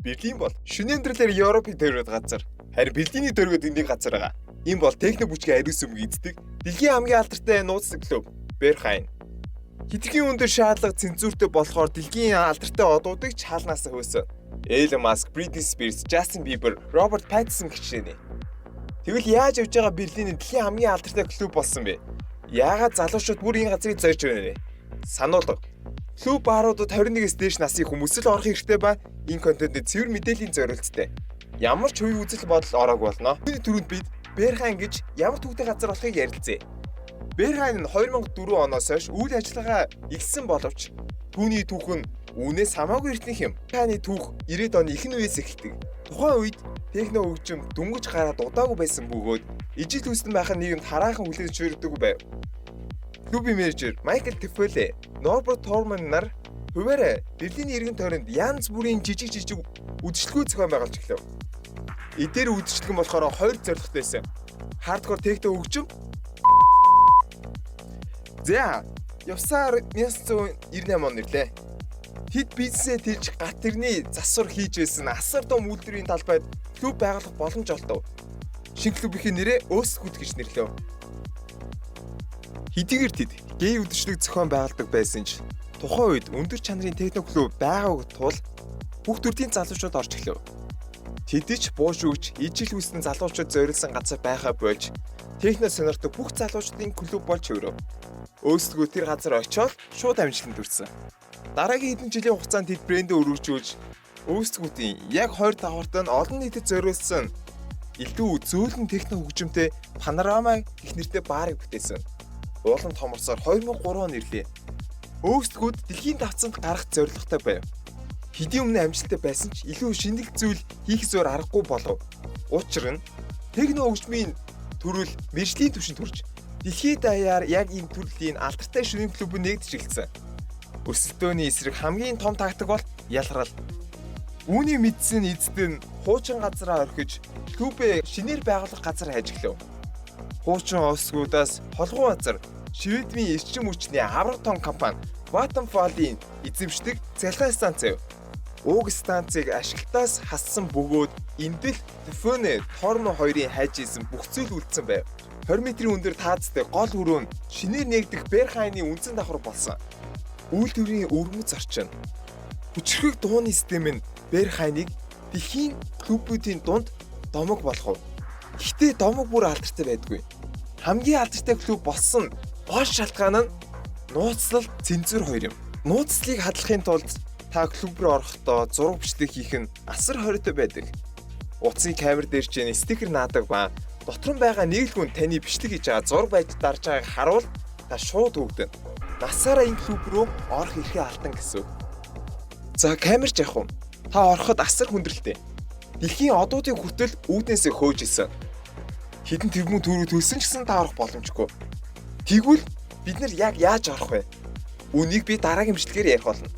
Берлин бол шөнийн өндөрлөөр Европын тойрогт газар. Харин Берлиний тойрогт энийг газар байгаа. Энэ бол техно бүжгийн ариус өмг эздэг дэлхийн хамгийн алдартай нууц клуб Berghain. Хитрхийн өндөр шаардлага цензуртэй болохоор дэлхийн алдартай одуудыг чаалнаас хөөсөн. Elon Musk, Britney Spears, Justin Bieber, Robert Pattinson гişрэнэ. Тэгвэл яаж явж байгаа Берлиний дэлхийн хамгийн алдартай клуб болсон бэ? Яагаад залуучууд бүр энэ газрыг зорж байна вэ? Сануулга. Клуб бааруудад 21-с дээш насны хүмүүс л орох хэрэгтэй ба энэ контентэд цэвэр мэдээллийн зорилттой. Ямар ч хувийн үзэл бодол ороогүй болно. Түүний түрүүнд бид Berghain гэж ямар төвтэй газар болохыг ярилцъя. Berghain нь 2004 оноос хойш үйл ажиллагаа эхэлсэн боловч түүний түүх нь үүнээс хамаагүй эртнийх юм. Berghain-ы түүх 90-ад оны ихэнх үеэс эхэлдэг. Тухайн үед техно хөгжим дөнгөж гараад удаагүй байсан бөгөөд ижил үүсдэн байх нь нийгэмд хараахан хүлээж зөвшөөрдөг байв. Клубын менежер Майкл Тефеле, Норберт Торман нар хуваарай Берлиний иргэн тойронд янз бүрийн жижиг үдшилгүй зохион байгуулж эхлэв. Эдгээр үдшилгэн болохоор хоёр зорилготой байсан. Хардкор техно хөгжим. За, явсаар 1998 он ирлээ. Хэд бизнесээ тэлж гат тэрний засвар хийж байсан асар том үйлдвэрийн талбайд клуб байгуулах боломж олдов. Шинэ клубийн нэрээ Östgut гэж нэрлэв. Хэдийгээр тэд гей үдшилэг зохион байгуулдаг байсан ч тухайн үед өндөр чанарын техно клуб байгаагүй тул бүх төрлийн залуучууд орж эхлэв. Тэд ч бууж өгч ижил үүсгэн залуучууд зориулсан газар байхаа болж техно сонирхдаг бүх залуучдын клуб болж өрөв. Östgut тэр газар очиод шууд амжилтанд хүрсэн. Дараагийн хэдэн жилийн хугацаанд тэд брэндээ өргөжүүлж Östgut-ийн яг 20 давхарт нь олон нийтэд зориулсан илүү зөөлөн техно хөгжимтэй Panorama гэх нэртэй баарыг бүтээсэн. Уулан томорсоор 2003 он ирлээ. Östgut дэлхийн давцанд гарах зорилготой байв. Хэдийн өмнө амжилттай байсан ч илүү шинэлэг зүйл хийх зөөр аргагүй болов. Учир нь техно хөгжмийн төрөл мэржлийн түвшинд хүрч дэлхийд даяар яг энэ төрлийн алдартай шөнийн клуб нэгдэж эхэлсэн. Өсөлтөөний эсрэг хамгийн том тактик бол ялгарал. Үүний мэдсэн эзэд нь хуучин газараа орхиж клубээ шинээр байгуулах газар хайж эхлэв. Хуучин Östgut-аас холгоо газар Шведийн эрчим хүчний авраг том компани Vattenfall-ийн эзэмшдэг цахилгаан станц. Уг станцыг ашиглалтаас хассан бөгөөд эндэл Тефеле Торман хоёрын хайж исэн бүх зүйл үлдсэн байв. 20 метрийн өндөр таацтай гол өрөө нь шинээр нээгдэх Berghain-ы үндсэн давхар болсон. Үйлдвэрийн өвөрмөц орчин. Хүчрхэг дууны систем нь Berghain-ыг дэлхийн клубүүдийн дунд домог болгов. Гэхдээ домог бүр алдартай байдгүй. Хамгийн алдартай клуб болсон гол шалтгаан нь нууцлал цензур хоёр юм. Нууцлалыг хадлахын тулд та клуб руу орохдоо зураг бичлэг хийх нь асар хориотой байдаг. Утасны камер дээр ч стикер наадаг ба дотор нь байгаа нэг л хүн таны бичлэг хийж байгаа зураг байж дарж байгааг харуул та шууд өгдөн. Насаараа энэ клуб руу орох эрхээ алдан гэсэн. За камерч явах уу? Та ороход асар хүндрэлтэй. Дэлхийн одуудын хүртэл үүднээс хөөж исэн. Хэдэн тэрбум төгрөг төлсөн ч гэсэн та орох боломжгүй. Тэгвэл бид нар яг яаж орох вэ? Үнийг би дараагийн бичлэгээр ярих болно.